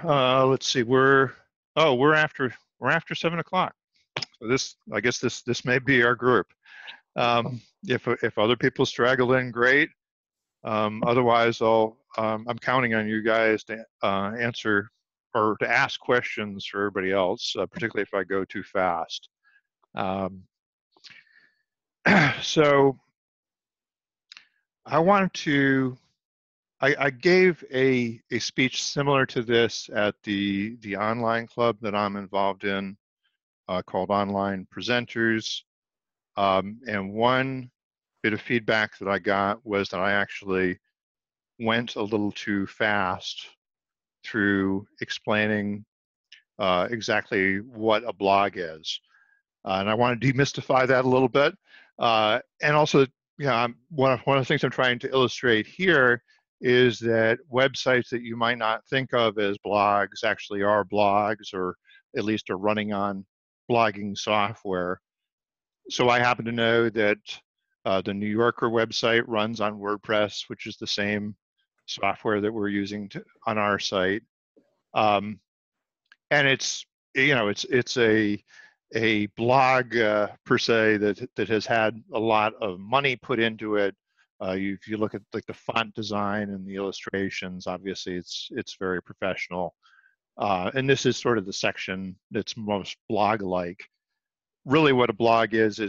Let's see. We're after 7 o'clock. So I guess this may be our group. If other people straggle in, great. Otherwise, I'm counting on you guys to answer or to ask questions for everybody else, particularly if I go too fast. So I wanted to. I gave a speech similar to this at the online club that I'm involved in, called Online Presenters. And one bit of feedback that I got was that I actually went a little too fast through explaining exactly what a blog is. And I want to demystify that a little bit. And also, one of the things I'm trying to illustrate here is that websites that you might not think of as blogs actually are blogs, or at least are running on blogging software. So I happen to know that the New Yorker website runs on WordPress, which is the same software that we're using on our site. And it's a blog per se that has had a lot of money put into it. If you look at like the font design and the illustrations, obviously it's very professional. And this is sort of the section that's most blog-like. Really, what a blog is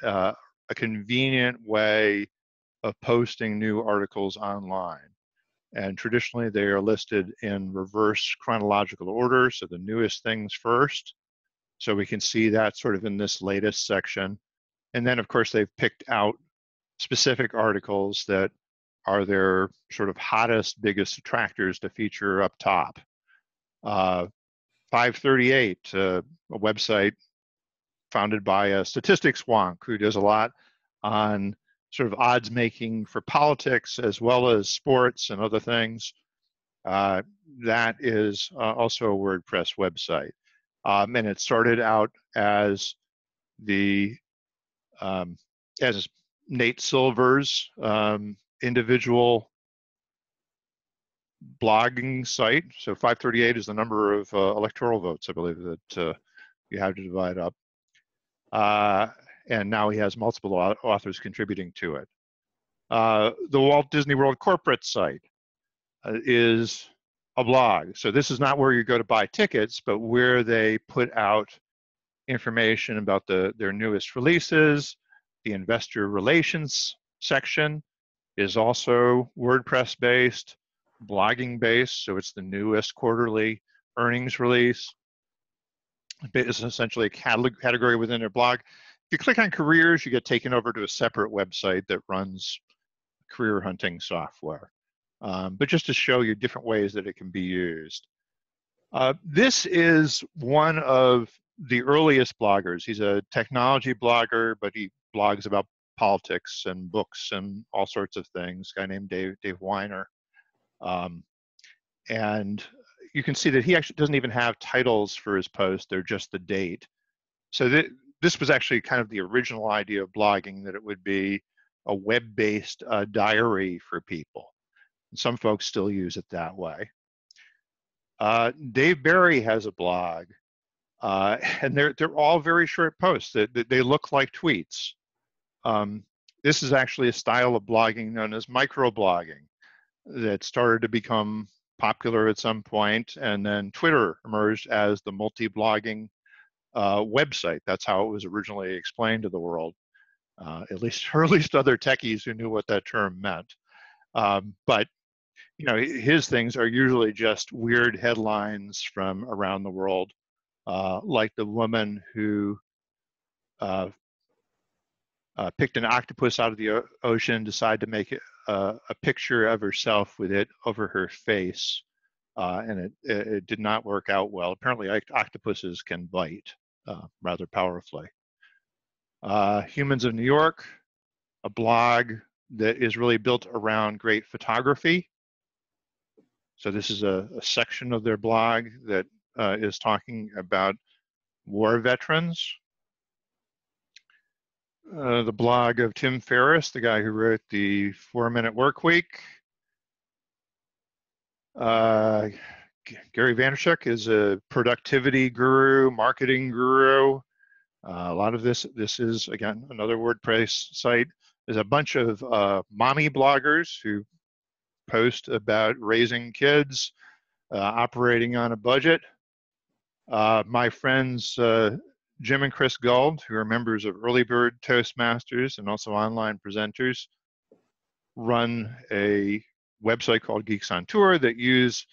a convenient way of posting new articles online. And traditionally, they are listed in reverse chronological order, so the newest things first. So we can see that sort of in this latest section. And then, of course, they've picked out specific articles that are their sort of hottest, biggest attractors to feature up top. 538, a website founded by a statistics wonk who does a lot on sort of odds making for politics as well as sports and other things. That is also a WordPress website. And it started out as as Nate Silver's individual blogging site. So 538 is the number of electoral votes, I believe, that you have to divide up. And now he has multiple authors contributing to it. The Walt Disney World corporate site is a blog. So this is not where you go to buy tickets, but where they put out information about their newest releases. The investor relations section is also WordPress based, blogging based, so it's the newest quarterly earnings release. It's essentially a category within their blog. If you click on careers, you get taken over to a separate website that runs career hunting software. But just to show you different ways that it can be used. This is one of the earliest bloggers. He's a technology blogger, but he blogs about politics and books and all sorts of things. A guy named Dave Weiner. And you can see that he actually doesn't even have titles for his posts. They're just the date. So this was actually kind of the original idea of blogging, that it would be a web-based diary for people. And some folks still use it that way. Dave Barry has a blog, and they're all very short posts. They look like tweets. This is actually a style of blogging known as microblogging that started to become popular at some point, and then Twitter emerged as the multi-blogging website. That's how it was originally explained to the world, at least other techies who knew what that term meant. But his things are usually just weird headlines from around the world, like the woman who picked an octopus out of the ocean, decided to make a picture of herself with it over her face, and it did not work out well. Apparently, octopuses can bite rather powerfully. Humans of New York, a blog that is really built around great photography. So this is a section of their blog that is talking about war veterans. The blog of Tim Ferriss, the guy who wrote the 4-Minute Workweek. Gary Vaynerchuk is a productivity guru, marketing guru. A lot of this is, again, another WordPress site. There's a bunch of mommy bloggers who post about raising kids, operating on a budget. My friends Jim and Chris Gold, who are members of Early Bird Toastmasters and also online presenters, run a website called Geeks on Tour that uses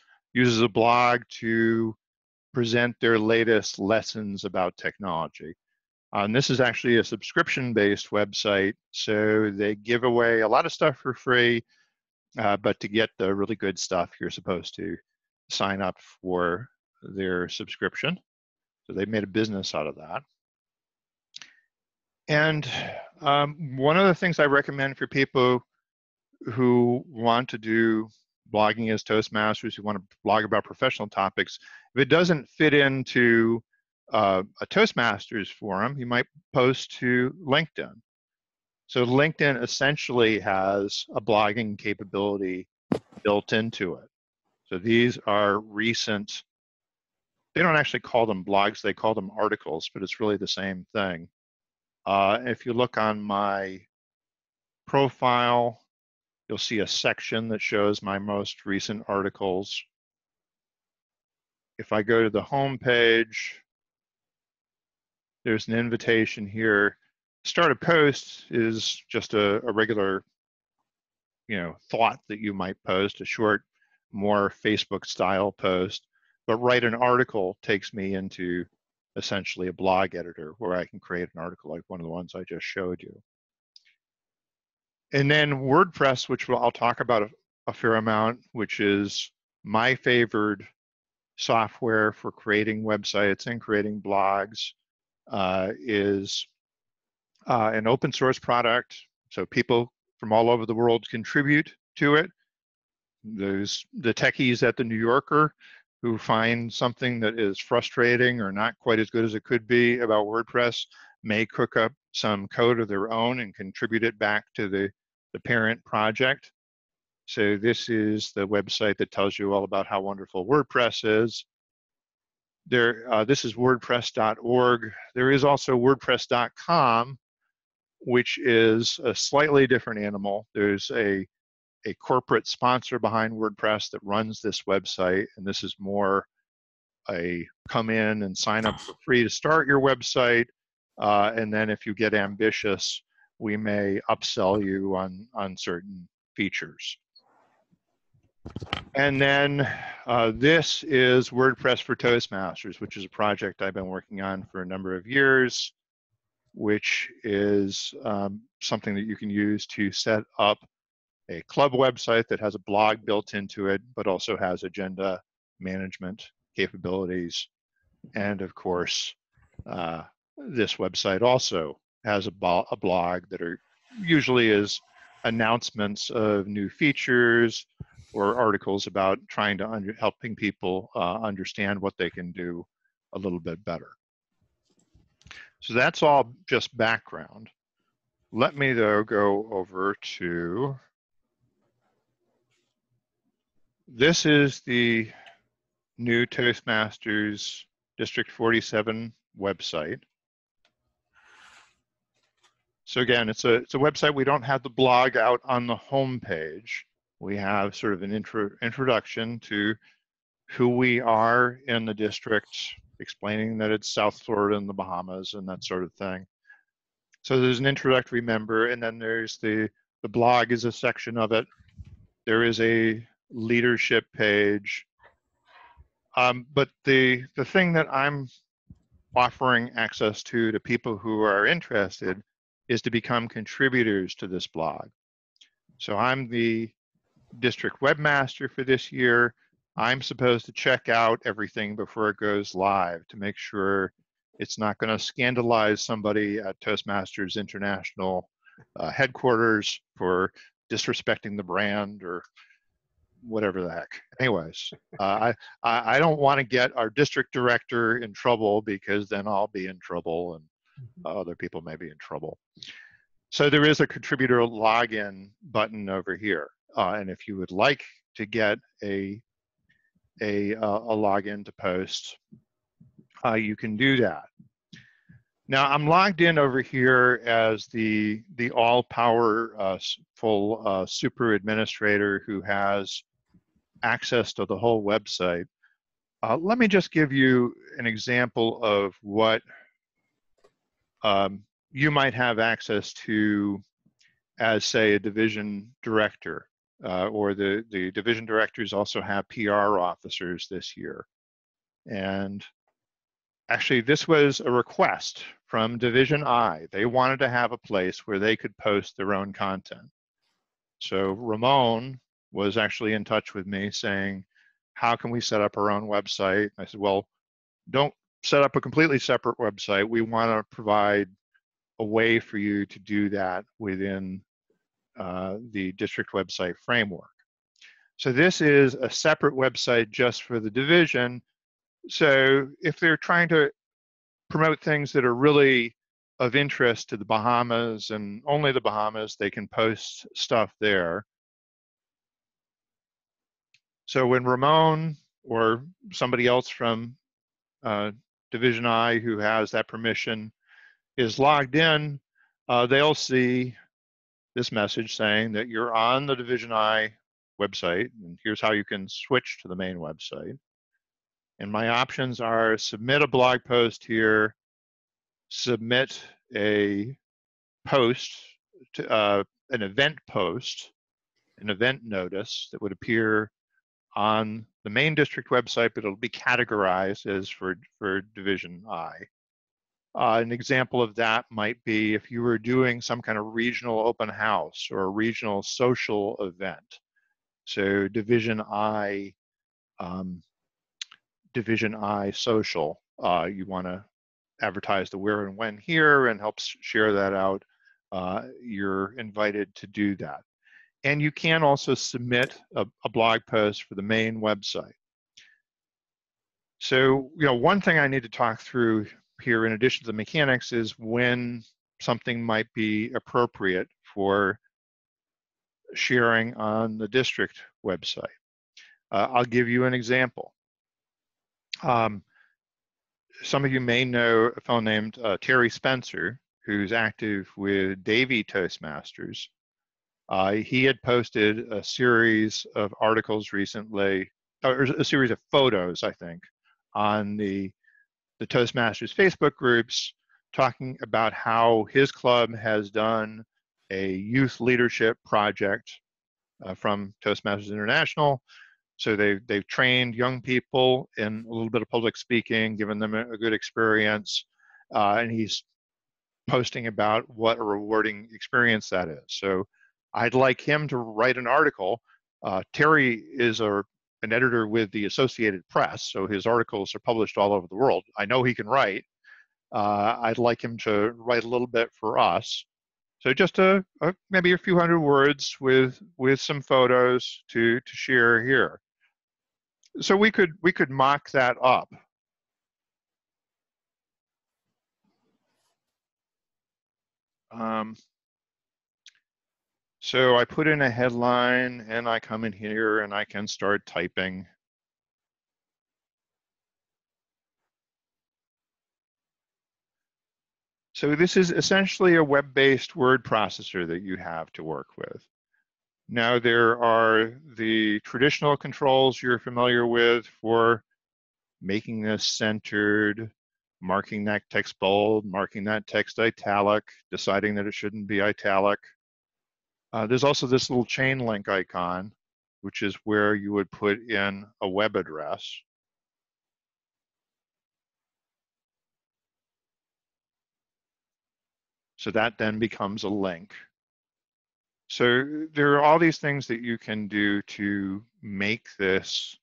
a blog to present their latest lessons about technology. And this is actually a subscription-based website, so they give away a lot of stuff for free, but to get the really good stuff, you're supposed to sign up for their subscription. So they made a business out of that. And one of the things I recommend for people who want to do blogging as Toastmasters, who want to blog about professional topics, if it doesn't fit into a Toastmasters forum, you might post to LinkedIn. So LinkedIn essentially has a blogging capability built into it. So these are recent, they don't actually call them blogs, they call them articles, but it's really the same thing. If you look on my profile, you'll see a section that shows my most recent articles. If I go to the home page, there's an invitation here. Start a post is just a regular, thought that you might post, a short, more Facebook style post. But write an article takes me into essentially a blog editor where I can create an article like one of the ones I just showed you. And then WordPress, which I'll talk about a fair amount, which is my favored software for creating websites and creating blogs, is an open source product. So people from all over the world contribute to it. There's the techies at the New Yorker who find something that is frustrating or not quite as good as it could be about WordPress may cook up some code of their own and contribute it back to the parent project. So this is the website that tells you all about how wonderful WordPress is. This is WordPress.org. There is also WordPress.com, which is a slightly different animal. There's a corporate sponsor behind WordPress that runs this website, and this is more a come in and sign up for free to start your website, and then if you get ambitious, we may upsell you on certain features. And then this is WordPress for Toastmasters, which is a project I've been working on for a number of years, which is something that you can use to set up a club website that has a blog built into it, but also has agenda management capabilities. And of course, this website also has a blog that are usually is announcements of new features or articles about trying to helping people understand what they can do a little bit better. So that's all just background. Let me though go over to, this is the new Toastmasters District 47 website. So again, it's a website. We don't have the blog out on the home page. We have sort of an introduction to who we are in the district, explaining that it's South Florida and the Bahamas and that sort of thing. So there's an introductory member, and then there's the blog is a section of it. There is a leadership page. But the thing that I'm offering access to people who are interested is to become contributors to this blog. So I'm the district webmaster for this year. I'm supposed to check out everything before it goes live to make sure it's not going to scandalize somebody at Toastmasters International headquarters for disrespecting the brand or whatever the heck. Anyways, I don't want to get our district director in trouble, because then I'll be in trouble and other people may be in trouble. So there is a contributor login button over here. And if you would like to get a a login to post, you can do that. Now I'm logged in over here as the all-powerful super administrator who has access to the whole website. Let me just give you an example of what you might have access to as, say, a division director, or the division directors also have PR officers this year. And actually, this was a request from Division I. They wanted to have a place where they could post their own content. So Ramon was actually in touch with me saying, how can we set up our own website? I said, well, don't set up a completely separate website. We want to provide a way for you to do that within the district website framework. So this is a separate website just for the division. So if they're trying to promote things that are really of interest to the Bahamas and only the Bahamas, they can post stuff there. So when Ramon or somebody else from Division I who has that permission is logged in, they'll see this message saying that you're on the Division I website, and here's how you can switch to the main website. And my options are submit a blog post here, submit a post, to, an event post, an event notice that would appear on the main district website, but it'll be categorized as for Division I. An example of that might be if you were doing some kind of regional open house or a regional social event. So Division I social, you want to advertise the where and when here and help share that out. You're invited to do that. And you can also submit a blog post for the main website. So, one thing I need to talk through here in addition to the mechanics is when something might be appropriate for sharing on the district website. I'll give you an example. Some of you may know a fellow named Terry Spencer, who's active with Davy Toastmasters. He had posted a series of articles recently, or a series of photos, I think, on the Toastmasters Facebook groups, talking about how his club has done a youth leadership project from Toastmasters International. So they've trained young people in a little bit of public speaking, given them a good experience, and he's posting about what a rewarding experience that is. So I'd like him to write an article. Terry is an editor with the Associated Press, so his articles are published all over the world. I know he can write. I'd like him to write a little bit for us. So just maybe a few hundred words with some photos to share here. So we could mock that up. So I put in a headline and I come in here and I can start typing. So this is essentially a web-based word processor that you have to work with. Now there are the traditional controls you're familiar with for making this centered, marking that text bold, marking that text italic, deciding that it shouldn't be italic. There's also this little chain link icon, which is where you would put in a web address. So that then becomes a link. So there are all these things that you can do to make this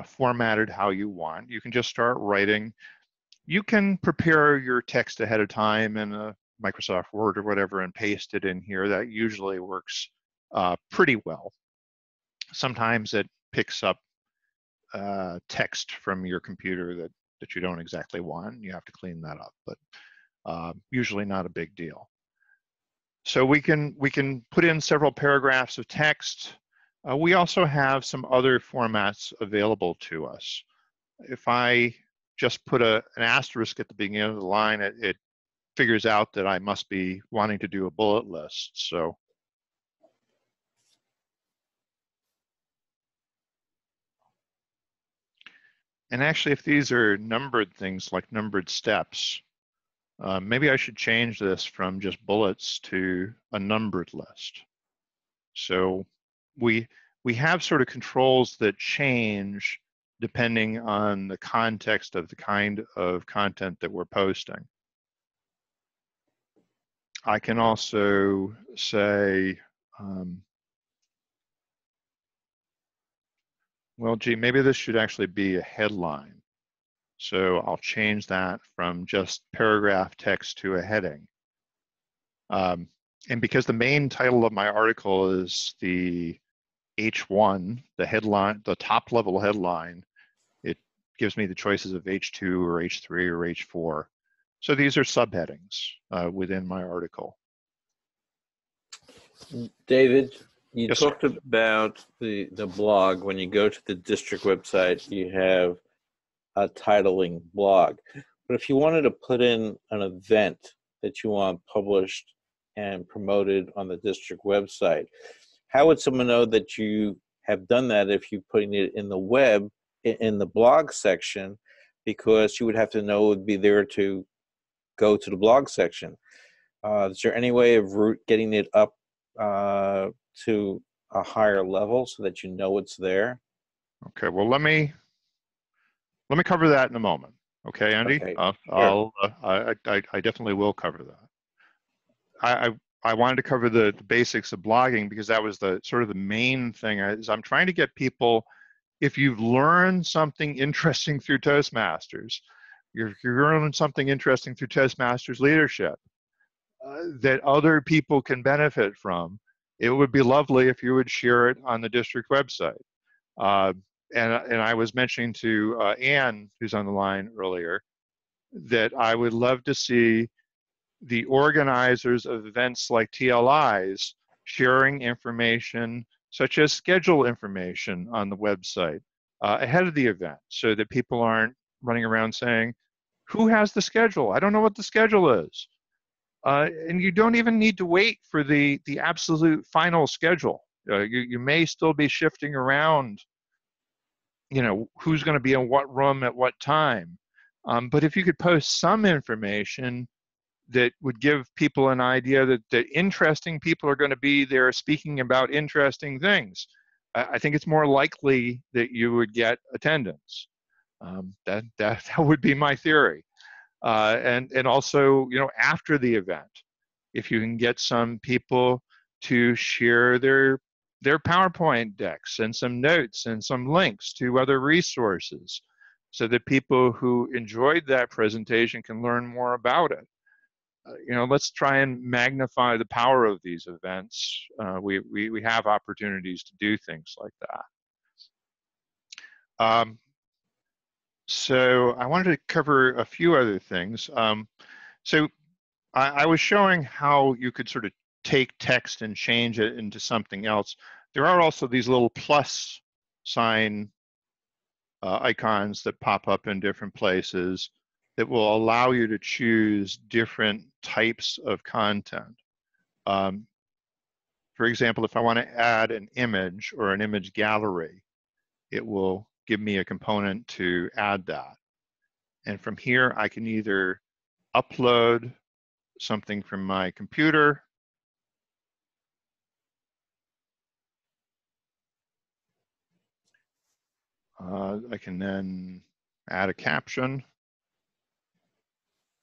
formatted how you want. You can just start writing. You can prepare your text ahead of time in a Microsoft Word or whatever and paste it in here. That usually works pretty well. Sometimes it picks up text from your computer that you don't exactly want. You have to clean that up, but usually not a big deal. So we can put in several paragraphs of text. We also have some other formats available to us. If I just put an asterisk at the beginning of the line, it figures out that I must be wanting to do a bullet list. So and actually, if these are numbered things like numbered steps, maybe I should change this from just bullets to a numbered list. So we have sort of controls that change depending on the context of the kind of content that we're posting. I can also say, well, gee, maybe this should actually be a headline. So I'll change that from just paragraph text to a heading. And because the main title of my article is the H1, the headline, the top level headline, it gives me the choices of H2 or H3 or H4. So these are subheadings within my article. David, you Yes, talked sir. about the blog. When you go to the district website, you have a titling blog. But if you wanted to put in an event that you want published and promoted on the district website, how would someone know that you have done that if you're putting it in the web, in the blog section? Because you would have to know it would be there to go to the blog section. Is there any way of getting it up to a higher level so that you know it's there? Okay, well, let me cover that in a moment. Okay, Andy? Okay, I'll sure. I definitely will cover that. I wanted to cover the basics of blogging because that was the sort of the main thing. Is I'm trying to get people, if you've learned something interesting through Toastmasters, you're learning something interesting through Toastmasters leadership that other people can benefit from, it would be lovely if you would share it on the district website. And I was mentioning to Anne, who's on the line earlier, that I would love to see the organizers of events like TLIs sharing information such as schedule information on the website ahead of the event so that people aren't running around saying, who has the schedule? I don't know what the schedule is. And you don't even need to wait for the absolute final schedule. You may still be shifting around, you know, who's going to be in what room at what time. But if you could post some information that would give people an idea that interesting people are going to be there speaking about interesting things, I think it's more likely that you would get attendance. That would be my theory. And also, you know, after the event, if you can get some people to share their PowerPoint decks and some notes and some links to other resources so that people who enjoyed that presentation can learn more about it. You know, let's try and magnify the power of these events. We have opportunities to do things like that. So I wanted to cover a few other things. So I was showing how you could sort of take text and change it into something else. There are also these little plus sign icons that pop up in different places that will allow you to choose different types of content. For example, if I want to add an image or an image gallery, it will give me a component to add that. And from here, I can either upload something from my computer, I can then add a caption.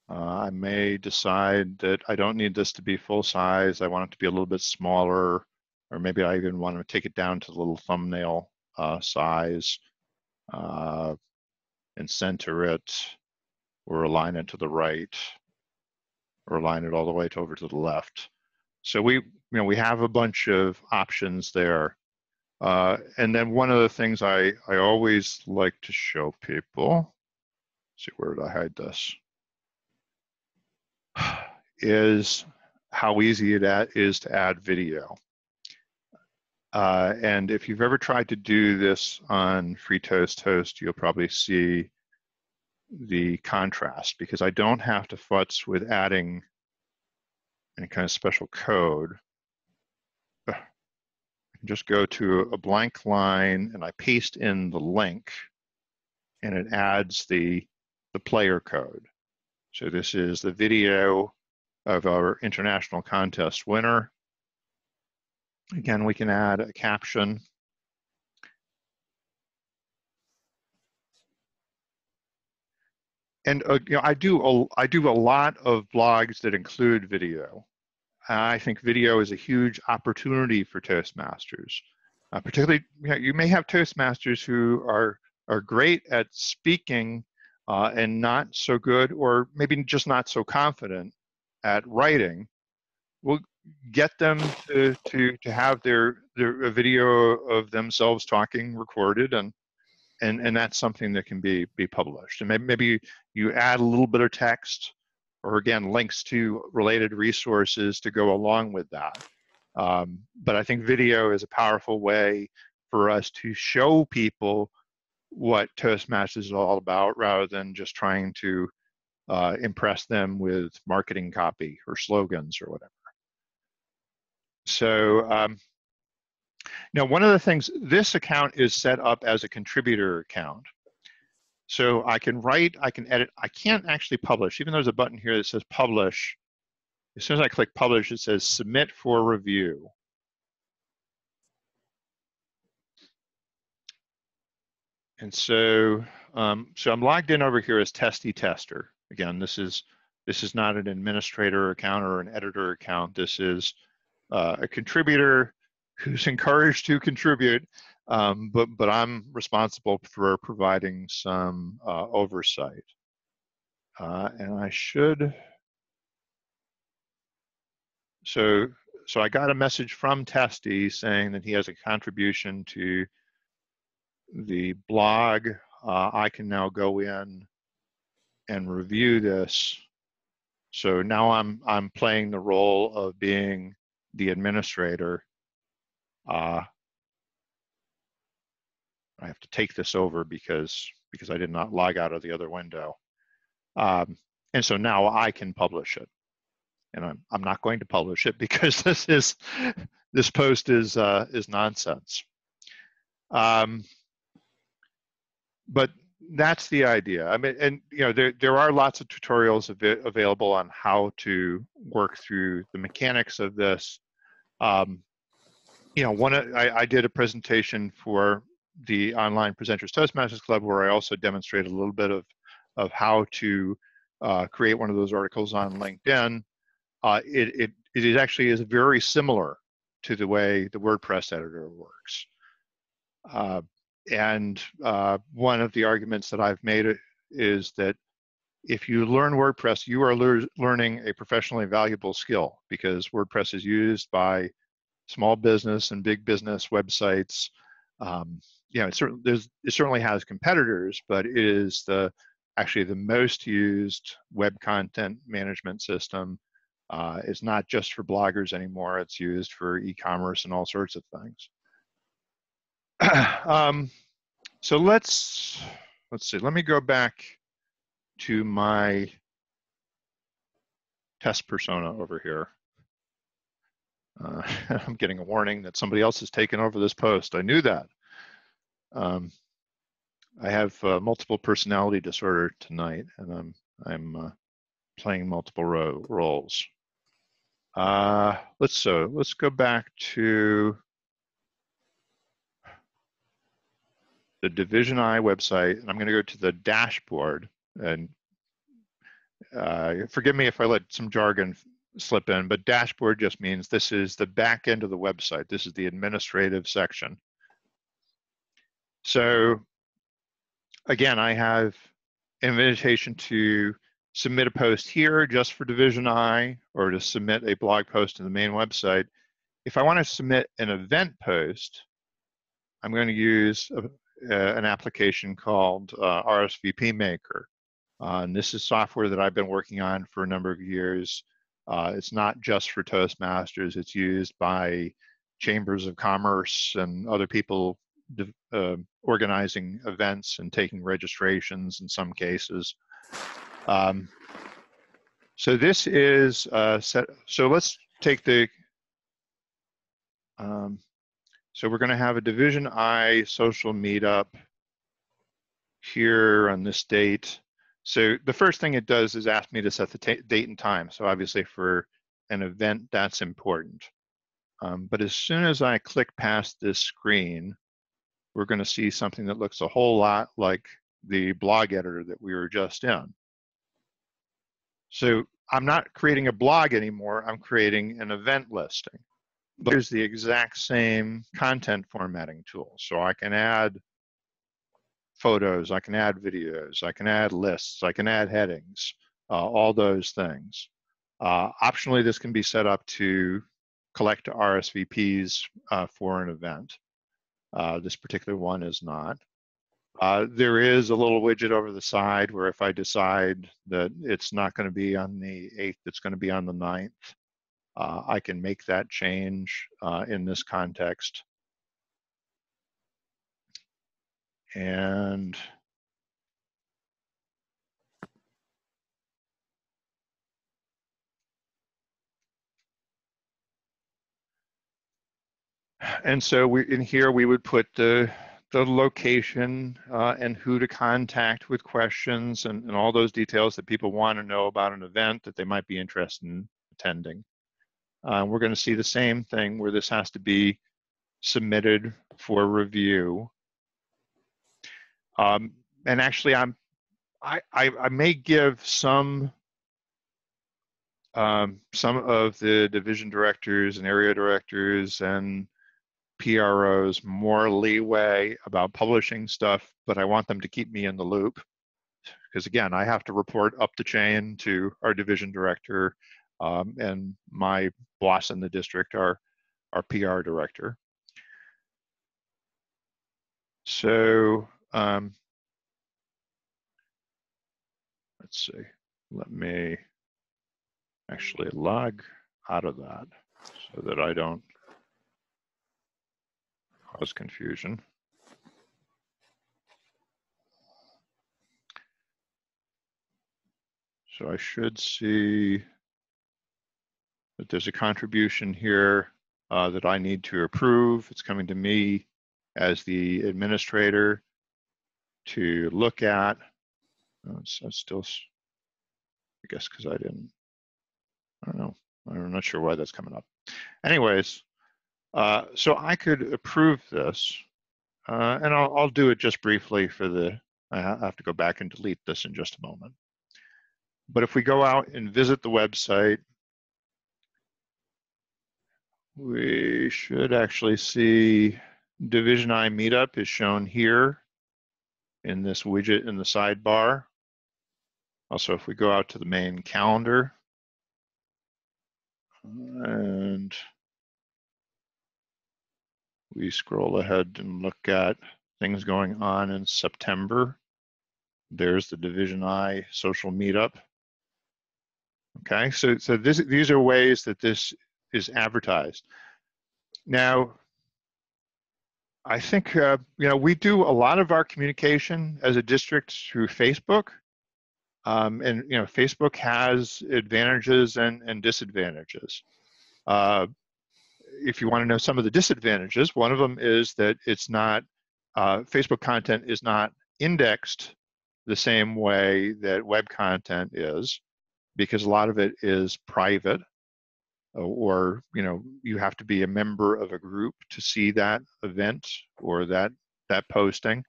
I may decide that I don't need this to be full size. I want it to be a little bit smaller, or maybe I even want to take it down to the little thumbnail size and center it, or align it to the right, or align it all the way over to the left. So we have a bunch of options there. And then one of the things I always like to show people, let's see, where did I hide this? Is how easy it is to add video. And if you've ever tried to do this on FreeToast, you'll probably see the contrast, because I don't have to futz with adding any kind of special code. I can just go to a blank line and I paste in the link, and it adds the player code. So this is the video of our international contest winner. Again, we can add a caption. And you know, I do a lot of blogs that include video. I think video is a huge opportunity for Toastmasters. Particularly, you may have Toastmasters who are great at speaking and not so good, or maybe just not so confident at writing. We'll get them to have their video of themselves talking recorded, and that's something that can be published. And maybe you add a little bit of text, or again, links to related resources to go along with that. But I think video is a powerful way for us to show people what Toastmasters is all about, rather than just trying to impress them with marketing copy or slogans or whatever. So now, one of the things, this account is set up as a contributor account. So I can write, I can edit. I can't actually publish, even though there's a button here that says publish. As soon as I click publish, it says submit for review. And so, so I'm logged in over here as Testy Tester. Again, this is not an administrator account or an editor account. This is a contributor who's encouraged to contribute, but I'm responsible for providing some oversight. And I should. So I got a message from Testy saying that he has a contribution to the blog. I can now go in and review this. So now I'm playing the role of being the administrator. I have to take this over because I did not log out of the other window. And so now I can publish it. And I'm not going to publish it because this post is nonsense. But that's the idea. I mean, and you know, there are lots of tutorials available on how to work through the mechanics of this. You know, I did a presentation for the Online Presenters Toastmasters Club where I also demonstrated a little bit of how to create one of those articles on LinkedIn. It actually is very similar to the way the WordPress editor works. And one of the arguments that I've made is that if you learn WordPress, you are learning a professionally valuable skill, because WordPress is used by small business and big business websites. You know, it certainly has competitors, but it is actually the most used web content management system. It's not just for bloggers anymore. It's used for e-commerce and all sorts of things. So let's see. Let me go back to my test persona over here. I'm getting a warning that somebody else has taken over this post. I knew that. I have multiple personality disorder tonight, and I'm playing multiple roles. Let's go back to the Division I website, and I'm going to go to the dashboard. And forgive me if I let some jargon slip in, but dashboard just means this is the back end of the website. This is the administrative section. So again, I have an invitation to submit a post here just for Division I, or to submit a blog post to the main website. If I want to submit an event post, I'm going to use an application called RSVP Maker. And this is software that I've been working on for a number of years. It's not just for Toastmasters. It's used by chambers of commerce and other people organizing events and taking registrations in some cases. So this is set. So let's take the. So we're going to have a Division I social meetup here on this date. So the first thing it does is ask me to set the date and time. So obviously for an event, that's important. But as soon as I click past this screen, we're going to see something that looks a whole lot like the blog editor that we were just in. So I'm not creating a blog anymore, I'm creating an event listing. But here's the exact same content formatting tool. So I can add photos, I can add videos, I can add lists, I can add headings, all those things. Optionally, this can be set up to collect RSVPs for an event. This particular one is not. There is a little widget over the side where if I decide that it's not going to be on the 8th, it's going to be on the 9th, I can make that change in this context. And so in here we would put the location and who to contact with questions and all those details that people want to know about an event that they might be interested in attending. We're going to see the same thing where this has to be submitted for review. And actually, I may give some of the division directors and area directors and PROs more leeway about publishing stuff, but I want them to keep me in the loop. Because again, I have to report up the chain to our division director and my boss in the district, our PR director. So let's see, let me actually log out of that so that I don't cause confusion. So I should see that there's a contribution here that I need to approve. It's coming to me as the administrator to look at. Oh, it's still, I guess, because I don't know. I'm not sure why that's coming up. Anyways, so I could approve this, and I'll do it just briefly for the, I have to go back and delete this in just a moment. But if we go out and visit the website, we should actually see Division I Meetup is shown here in this widget in the sidebar. Also, if we go out to the main calendar and we scroll ahead and look at things going on in September, there's the Division I social meetup. Okay, so these are ways that this is advertised. Now, I think we do a lot of our communication as a district through Facebook, and Facebook has advantages and disadvantages. If you want to know some of the disadvantages, one of them is that it's not Facebook content is not indexed the same way that web content is, because a lot of it is private, or you have to be a member of a group to see that event or that posting.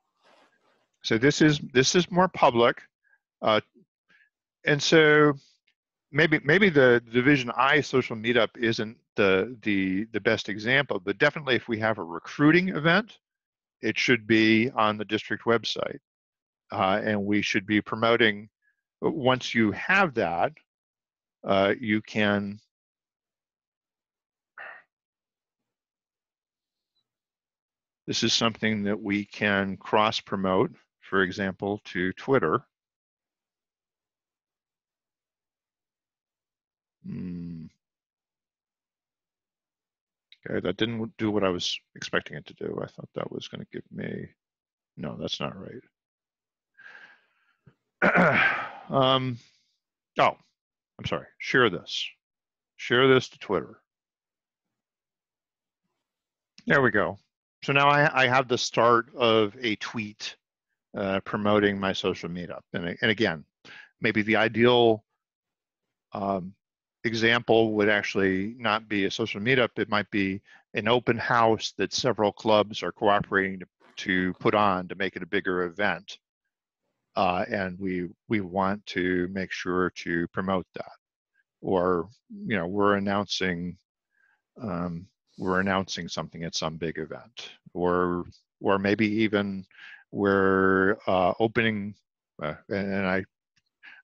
So this is more public, and so maybe the Division I social meetup isn't the best example, but definitely if we have a recruiting event, it should be on the district website, and we should be promoting. Once you have that, you can this is something that we can cross promote, for example, to Twitter. Okay, that didn't do what I was expecting it to do. I thought that was going to give me, no, that's not right. Oh, I'm sorry, share this. Share this to Twitter. There we go. So now I have the start of a tweet promoting my social meetup. And again, maybe the ideal example would actually not be a social meetup. It might be an open house that several clubs are cooperating to put on to make it a bigger event. And we want to make sure to promote that. Or, you know, we're announcing something at some big event, or maybe even we're opening, and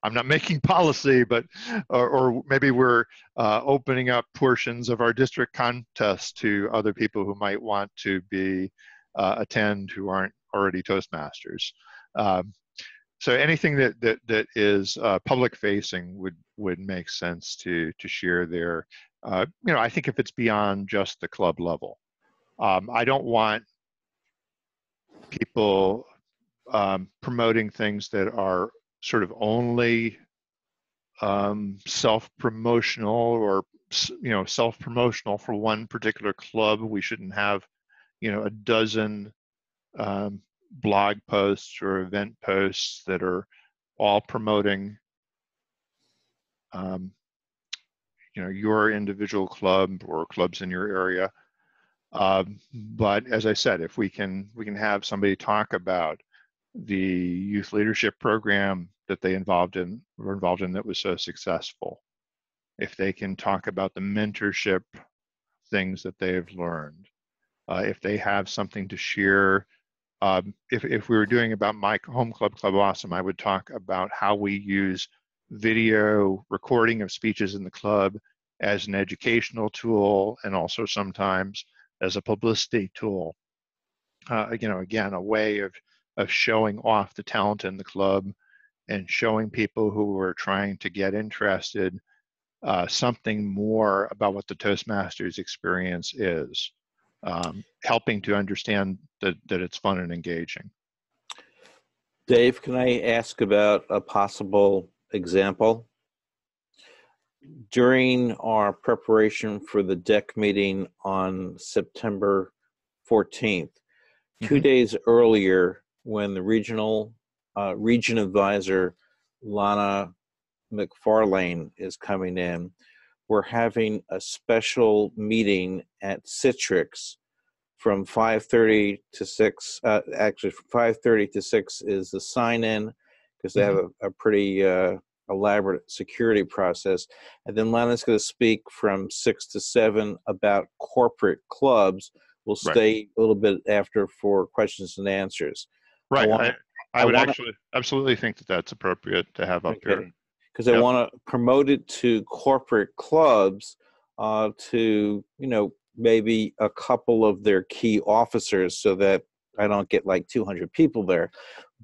I'm not making policy, but or maybe we're opening up portions of our district contest to other people who might want to be attend who aren't already Toastmasters. So anything that is public facing would make sense to share there. You know, I think if it's beyond just the club level, I don't want people promoting things that are sort of only self-promotional or, you know, self-promotional for one particular club. We shouldn't have, you know, a dozen blog posts or event posts that are all promoting you know, your individual club or clubs in your area. But as I said, if we can have somebody talk about the youth leadership program that they were involved in that was so successful, if they can talk about the mentorship things that they have learned, if they have something to share. If we were doing about my home club, Club Awesome, I would talk about how we use video recording of speeches in the club as an educational tool, and also sometimes as a publicity tool. You know, again, a way of showing off the talent in the club and showing people who are trying to get interested something more about what the Toastmasters experience is, helping to understand that it's fun and engaging. Dave, can I ask about a possible example? During our preparation for the deck meeting on September 14th, 2 days earlier, when the region advisor, Lana McFarlane, is coming in, we're having a special meeting at Citrix from 5:30 to 6. Actually, from 5:30 to 6 is the sign-in, because they have a pretty elaborate security process. And then Lana's going to speak from 6 to 7 about corporate clubs. We'll stay a little bit after for questions and answers. Right. I would actually absolutely think that that's appropriate to have up here. Because I want to promote it to corporate clubs, to, you know, maybe a couple of their key officers, so that I don't get like 200 people there.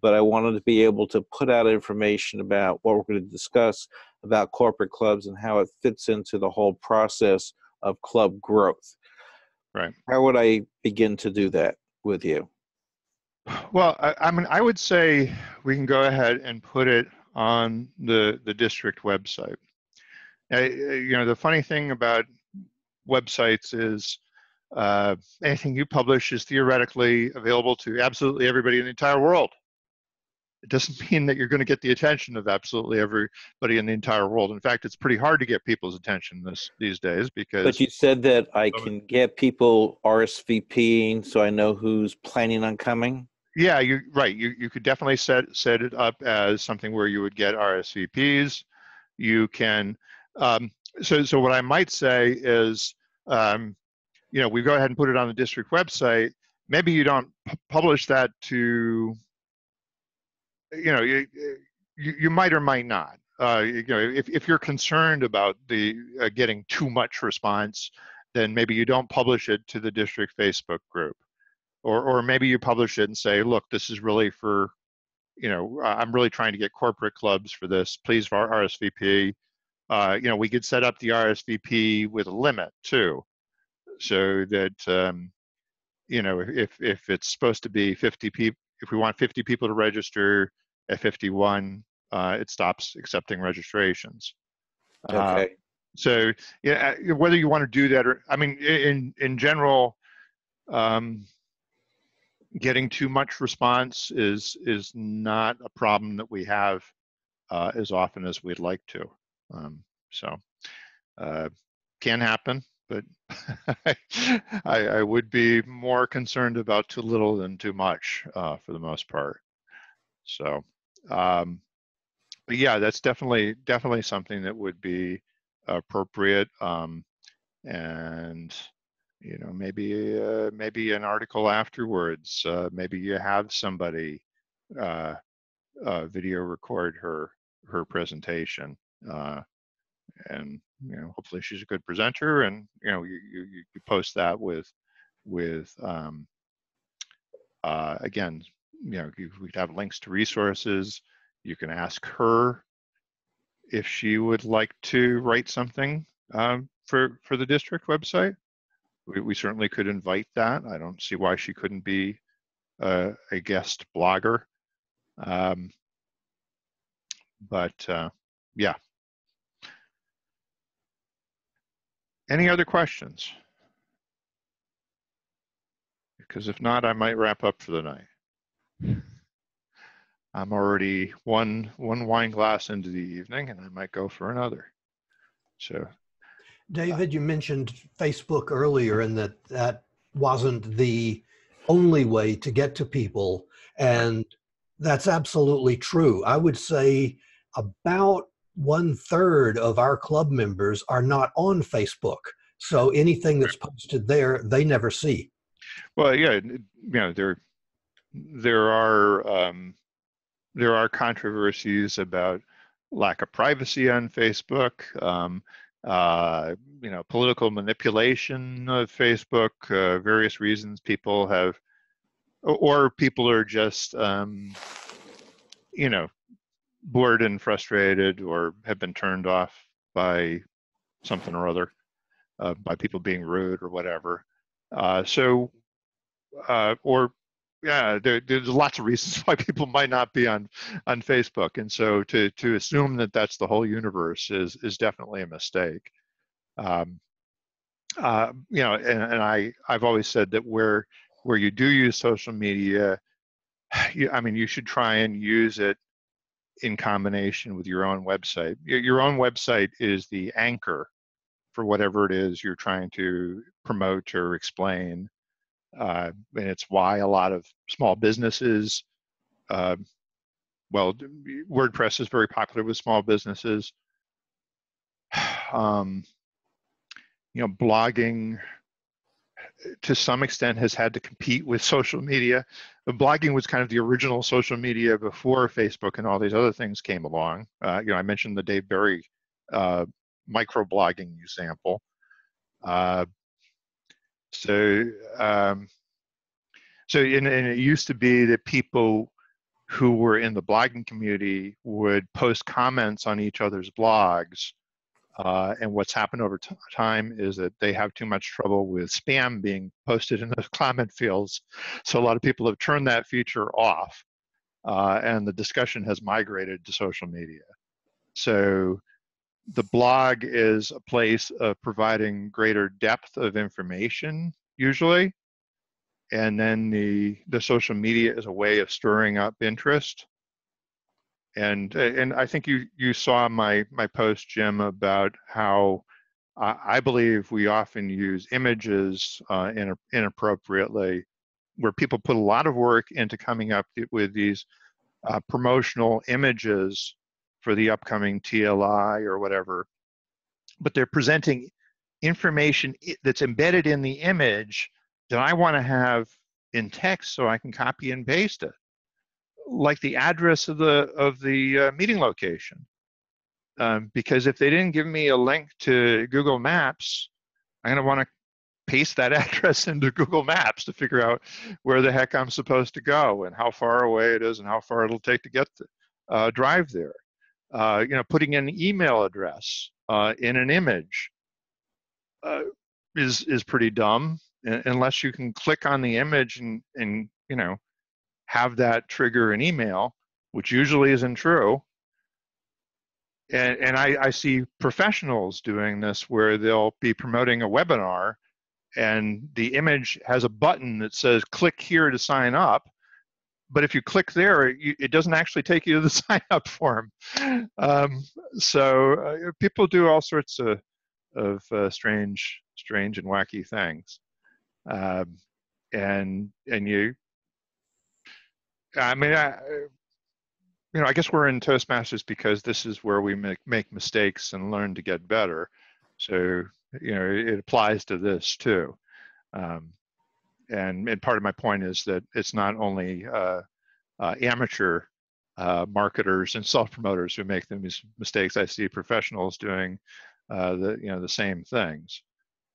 But I wanted to be able to put out information about what we're going to discuss about corporate clubs and how it fits into the whole process of club growth. Right. How would I begin to do that with you? Well, I mean, I would say we can go ahead and put it on the district website. You know, the funny thing about websites is anything you publish is theoretically available to absolutely everybody in the entire world. It doesn't mean that you're going to get the attention of absolutely everybody in the entire world. In fact, it's pretty hard to get people's attention these days, because. But you said that I can get people RSVPing, so I know who's planning on coming. Yeah, you're right. You could definitely set it up as something where you would get RSVPs. You can. So what I might say is, you know, we go ahead and put it on the district website. Maybe you don't publish that to. You know, you might or might not. You know, if you're concerned about the getting too much response, then maybe you don't publish it to the district Facebook group, or maybe you publish it and say, look, this is really for, you know, I'm really trying to get corporate clubs for this. Please RSVP. You know, we could set up the RSVP with a limit too. so that you know, if it's supposed to be 50 people, if we want 50 people to register at 51, it stops accepting registrations. Okay. So yeah, whether you want to do that or, I mean, in general, getting too much response is not a problem that we have as often as we'd like to. So can happen, but I would be more concerned about too little than too much for the most part. So, but yeah, that's definitely something that would be appropriate. And you know, maybe an article afterwards. Maybe you have somebody video record her presentation, and you know, hopefully she's a good presenter, and you know, you post that with again, you know, we'd have links to resources. You can ask her if she would like to write something for the district website. We certainly could invite that. I don't see why she couldn't be a guest blogger. But yeah. Any other questions? Because if not, I might wrap up for the night. I'm already one wine glass into the evening, and I might go for another. So, David, you mentioned Facebook earlier, and that wasn't the only way to get to people, and that's absolutely true. I would say about 1/3 of our club members are not on Facebook, so anything that's posted there, they never see. well, yeah, you know, there are controversies about lack of privacy on Facebook. You know, political manipulation of Facebook, various reasons people have, or people are just, you know, bored and frustrated, or have been turned off by something or other, by people being rude or whatever. Or yeah, there's lots of reasons why people might not be on Facebook, and so to assume that that's the whole universe is definitely a mistake. You know, and I've always said that where you do use social media, I mean, you should try and use it in combination with your own website. Your own website is the anchor for whatever it is you're trying to promote or explain. And it's why a lot of small businesses, well, WordPress is very popular with small businesses. You know, blogging to some extent has had to compete with social media. But blogging was kind of the original social media before Facebook and all these other things came along. You know, I mentioned the Dave Berry microblogging example. So and it used to be that people who were in the blogging community would post comments on each other's blogs. And what's happened over time is that they have too much trouble with spam being posted in those comment fields. So a lot of people have turned that feature off, and the discussion has migrated to social media. So the blog is a place of providing greater depth of information, usually. And then the social media is a way of stirring up interest. And I think you saw my post, Jim, about how I believe we often use images inappropriately, where people put a lot of work into coming up with these promotional images for the upcoming TLI or whatever, but they're presenting information that's embedded in the image that I want to have in text so I can copy and paste it, like the address of the meeting location. Because if they didn't give me a link to Google Maps, I'm going to want to paste that address into Google Maps to figure out where the heck I'm supposed to go and how far away it is and how far it'll take to get to drive there. You know, putting an email address in an image. is pretty dumb unless you can click on the image and have that trigger an email, which usually isn't true. And I see professionals doing this where they'll be promoting a webinar and the image has a button that says click here to sign up. But if you click there, it doesn't actually take you to the sign up form. So people do all sorts of strange and wacky things. And you, I mean, I guess we're in Toastmasters because this is where we make mistakes and learn to get better. So, it applies to this too. And part of my point is that it's not only amateur marketers and self-promoters who make these mistakes. I see professionals doing the same things.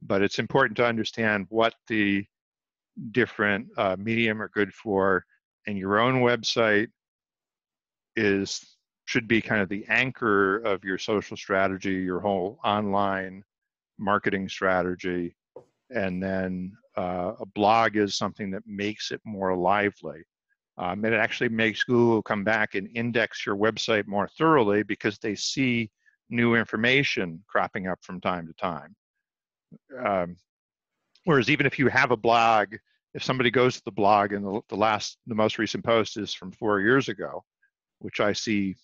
But it's important to understand what the different medium are good for, and your own website should be kind of the anchor of your social strategy, your whole online marketing strategy, and then a blog is something that makes it more lively. It actually makes Google come back and index your website more thoroughly because they see new information cropping up from time to time. Whereas even if you have a blog, if somebody goes to the blog and the most recent post is from 4 years ago, which I see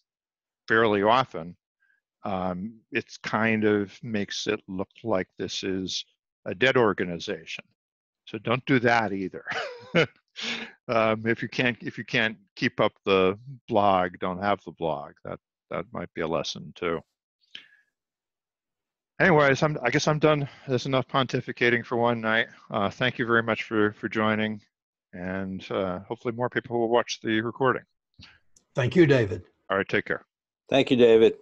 fairly often, it kind of makes it look like this is a dead organization. So don't do that either. If you can't keep up the blog, don't have the blog. That might be a lesson too. Anyways, I guess I'm done. There's enough pontificating for one night. Thank you very much for joining, and hopefully more people will watch the recording. Thank you, David. All right, take care. Thank you, David.